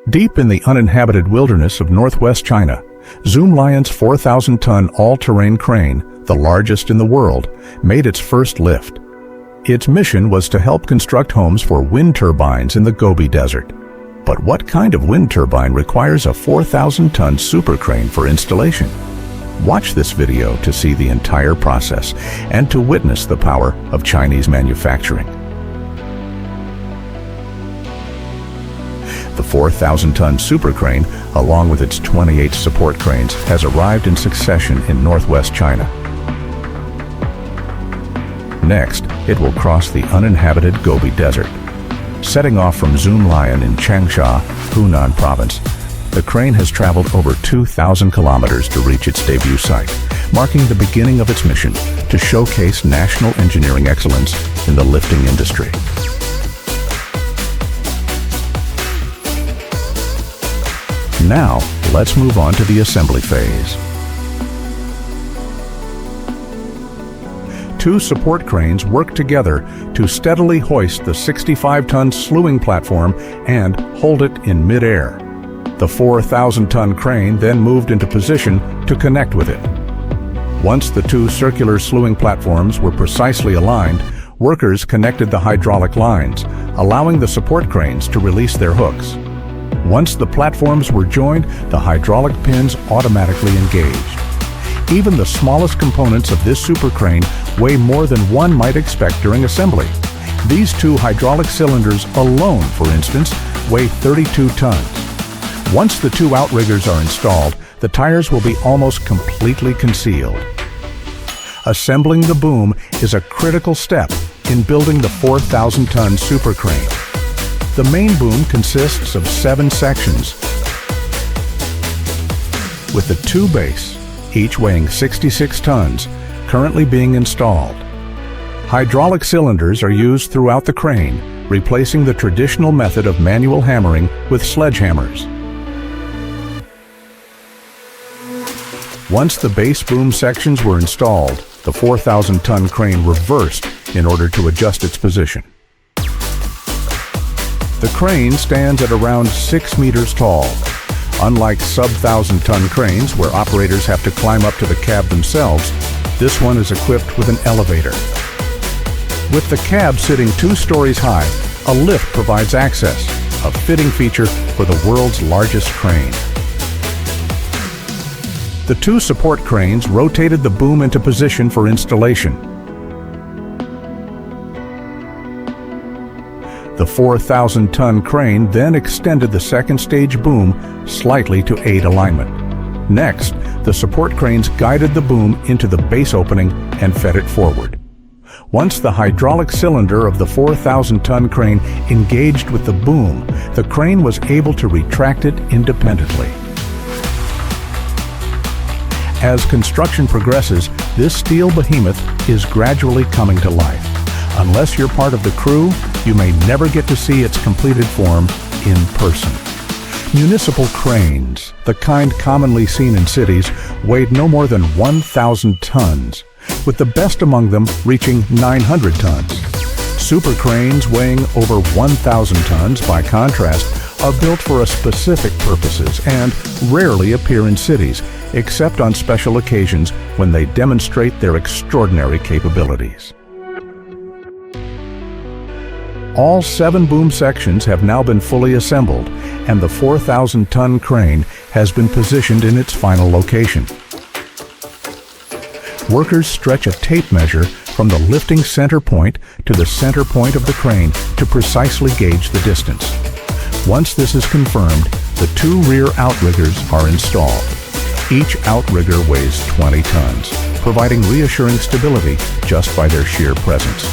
Deep in the uninhabited wilderness of northwest China, Zoomlion's 4,000-ton all-terrain crane, the largest in the world, made its first lift. Its mission was to help construct homes for wind turbines in the Gobi Desert. But what kind of wind turbine requires a 4,000-ton super crane for installation? Watch this video to see the entire process and to witness the power of Chinese manufacturing. The 4,000-ton super crane, along with its 28 support cranes, has arrived in succession in northwest China. Next, it will cross the uninhabited Gobi Desert. Setting off from Zoomlion in Changsha, Hunan province, the crane has traveled over 2,000 kilometers to reach its debut site, marking the beginning of its mission to showcase national engineering excellence in the lifting industry. Now, let's move on to the assembly phase. Two support cranes work together to steadily hoist the 65-ton slewing platform and hold it in mid-air. The 4,000-ton crane then moved into position to connect with it. Once the two circular slewing platforms were precisely aligned, workers connected the hydraulic lines, allowing the support cranes to release their hooks. Once the platforms were joined, the hydraulic pins automatically engaged. Even the smallest components of this super crane weigh more than one might expect during assembly. These two hydraulic cylinders alone, for instance, weigh 32 tons. Once the two outriggers are installed, the tires will be almost completely concealed. Assembling the boom is a critical step in building the 4,000-ton super crane. The main boom consists of 7 sections, with the two base, each weighing 66 tons, currently being installed. Hydraulic cylinders are used throughout the crane, replacing the traditional method of manual hammering with sledgehammers. Once the base boom sections were installed, the 4,000-ton crane reversed in order to adjust its position. The crane stands at around 6 meters tall. Unlike sub-1,000-ton cranes where operators have to climb up to the cab themselves, this one is equipped with an elevator. With the cab sitting 2 stories high, a lift provides access, a fitting feature for the world's largest crane. The two support cranes rotated the boom into position for installation. The 4,000-ton crane then extended the second stage boom slightly to aid alignment. Next, the support cranes guided the boom into the base opening and fed it forward. Once the hydraulic cylinder of the 4,000-ton crane engaged with the boom, the crane was able to retract it independently. As construction progresses, this steel behemoth is gradually coming to life. Unless you're part of the crew, you may never get to see its completed form in person. Municipal cranes, the kind commonly seen in cities, weighed no more than 1,000 tons, with the best among them reaching 900 tons. Super cranes weighing over 1,000 tons, by contrast, are built for specific purposes and rarely appear in cities, except on special occasions when they demonstrate their extraordinary capabilities. All 7 boom sections have now been fully assembled, and the 4,000-ton crane has been positioned in its final location. Workers stretch a tape measure from the lifting center point to the center point of the crane to precisely gauge the distance. Once this is confirmed, the 2 rear outriggers are installed. Each outrigger weighs 20 tons, providing reassuring stability just by their sheer presence.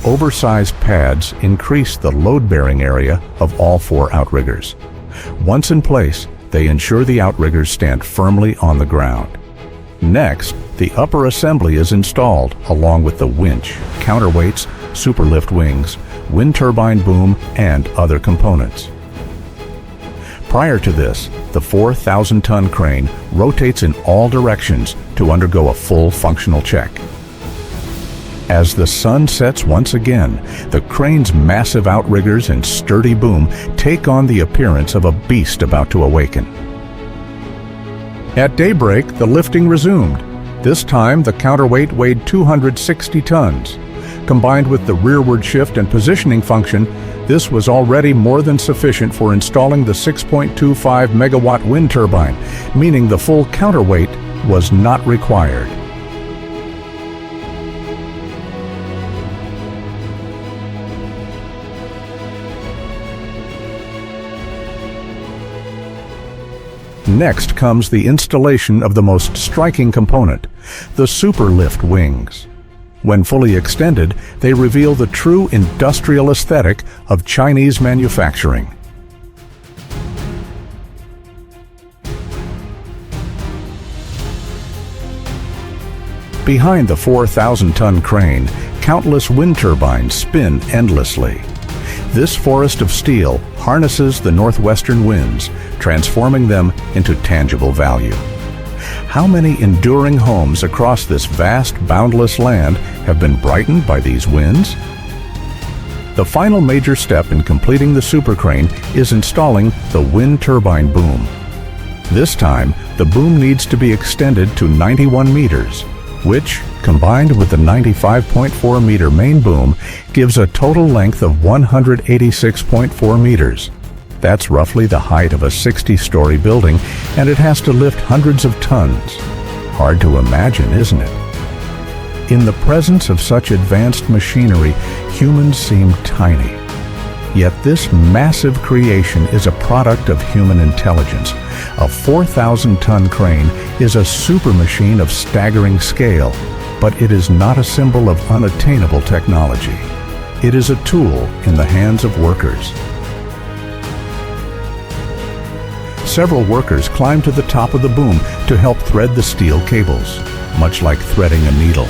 Oversized pads increase the load-bearing area of all 4 outriggers. Once in place, they ensure the outriggers stand firmly on the ground. Next, the upper assembly is installed along with the winch, counterweights, superlift wings, wind turbine boom, and other components. Prior to this, the 4,000-ton crane rotates in all directions to undergo a full functional check. As the sun sets once again, the crane's massive outriggers and sturdy boom take on the appearance of a beast about to awaken. At daybreak, the lifting resumed. This time, the counterweight weighed 260 tons. Combined with the rearward shift and positioning function, this was already more than sufficient for installing the 6.25 megawatt wind turbine, meaning the full counterweight was not required. Next comes the installation of the most striking component, the superlift wings. When fully extended, they reveal the true industrial aesthetic of Chinese manufacturing. Behind the 4,000-ton crane, countless wind turbines spin endlessly. This forest of steel harnesses the northwestern winds, transforming them into tangible value. How many enduring homes across this vast, boundless land have been brightened by these winds? The final major step in completing the super crane is installing the wind turbine boom. This time, the boom needs to be extended to 91 meters, which, combined with the 95.4 meter main boom, gives a total length of 186.4 meters. That's roughly the height of a 60-story building, and it has to lift hundreds of tons. Hard to imagine, isn't it? In the presence of such advanced machinery, humans seem tiny. Yet this massive creation is a product of human intelligence. A 4,000-ton crane is a super machine of staggering scale, but it is not a symbol of unattainable technology. It is a tool in the hands of workers. Several workers climb to the top of the boom to help thread the steel cables, much like threading a needle.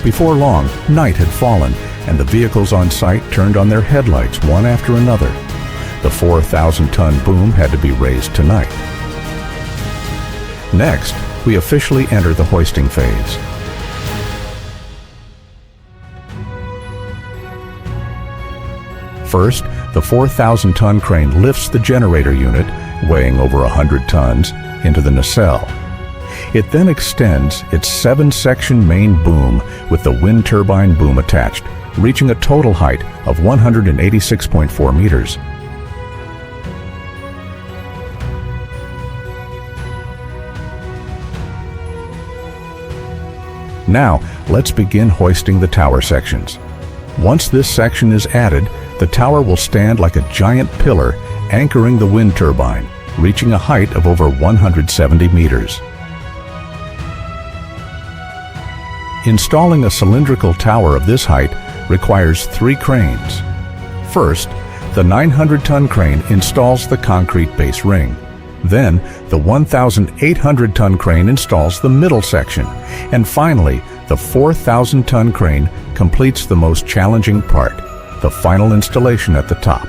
Before long, night had fallen, and the vehicles on site turned on their headlights one after another. The 4,000-ton boom had to be raised tonight. Next, we officially enter the hoisting phase. First, the 4,000-ton crane lifts the generator unit, weighing over 100 tons, into the nacelle. It then extends its 7-section main boom with the wind turbine boom attached, reaching a total height of 186.4 meters. Now, let's begin hoisting the tower sections. Once this section is added, the tower will stand like a giant pillar anchoring the wind turbine, reaching a height of over 170 meters. Installing a cylindrical tower of this height requires 3 cranes. First, the 900-ton crane installs the concrete base ring. Then, the 1,800-ton crane installs the middle section. And finally, the 4,000-ton crane completes the most challenging part, the final installation at the top.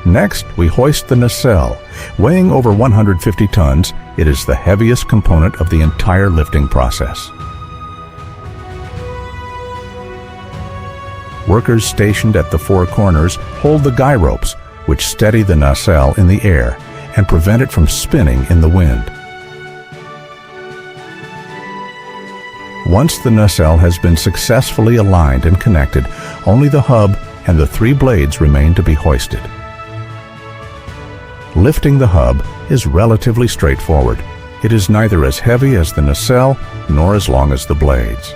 Next, we hoist the nacelle. Weighing over 150 tons, it is the heaviest component of the entire lifting process. Workers stationed at the 4 corners hold the guy ropes, which steady the nacelle in the air and prevent it from spinning in the wind. Once the nacelle has been successfully aligned and connected, only the hub and the 3 blades remain to be hoisted. Lifting the hub is relatively straightforward. It is neither as heavy as the nacelle nor as long as the blades.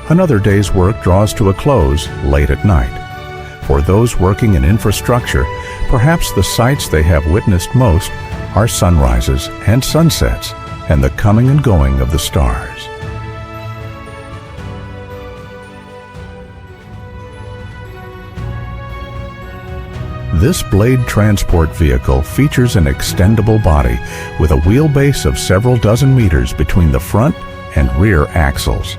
Another day's work draws to a close late at night. For those working in infrastructure, perhaps the sights they have witnessed most are sunrises and sunsets and the coming and going of the stars. This blade transport vehicle features an extendable body with a wheelbase of several dozen meters between the front and rear axles.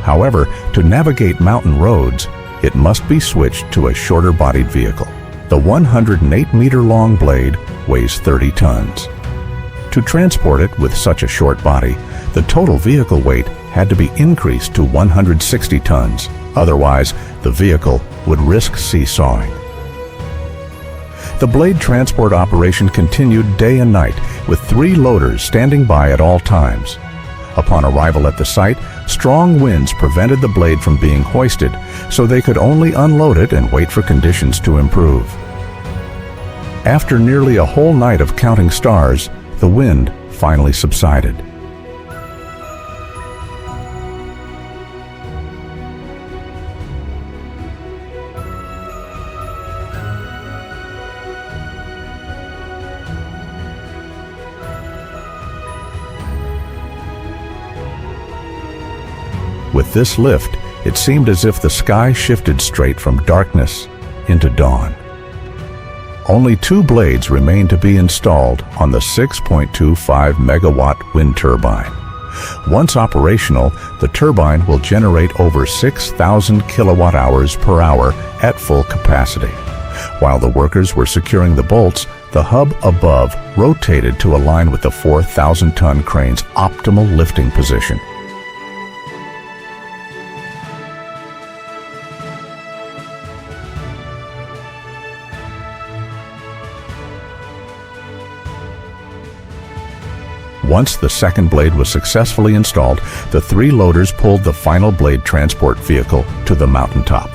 However, to navigate mountain roads, it must be switched to a shorter-bodied vehicle. The 108-meter-long blade weighs 30 tons. To transport it with such a short body, the total vehicle weight had to be increased to 160 tons. Otherwise, the vehicle would risk seesawing. The blade transport operation continued day and night, with 3 loaders standing by at all times. Upon arrival at the site, strong winds prevented the blade from being hoisted, so they could only unload it and wait for conditions to improve. After nearly a whole night of counting stars, the wind finally subsided. With this lift, it seemed as if the sky shifted straight from darkness into dawn. Only 2 blades remain to be installed on the 6.25 megawatt wind turbine. Once operational, the turbine will generate over 6,000 kilowatt hours per hour at full capacity. While the workers were securing the bolts, the hub above rotated to align with the 4,000-ton crane's optimal lifting position. Once the second blade was successfully installed, the 3 loaders pulled the final blade transport vehicle to the mountaintop.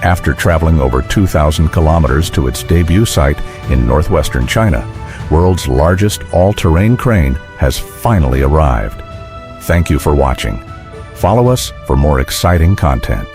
After traveling over 2,000 kilometers to its debut site in northwestern China, world's largest all-terrain crane has finally arrived. Thank you for watching. Follow us for more exciting content.